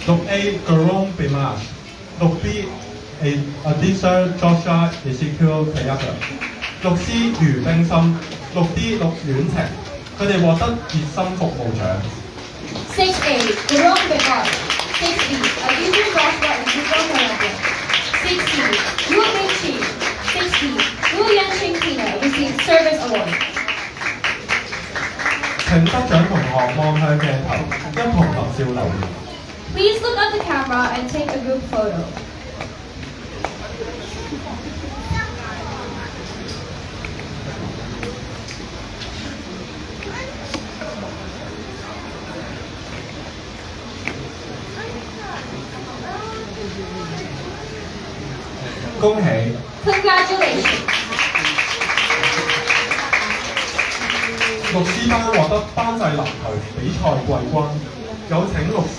6A Jerome Bimage， 6B Adisa Joshua Ezekiel Kayaga， 6C 余冰心， 6D 陸婉晴，佢哋獲得熱心服務獎。6A Jerome Bimage, 6B Adisa Joshua Ezekiel Kayaga, 6C Yu Ming-chi, 6D Wu Yan-ching Tina received Service Award. 請得獎同學望向鏡頭，一同合照留念。Please look at the camera and take a group photo. 恭喜！ Congratulations! 6C 班獲得班際籃球比賽季軍，有請6C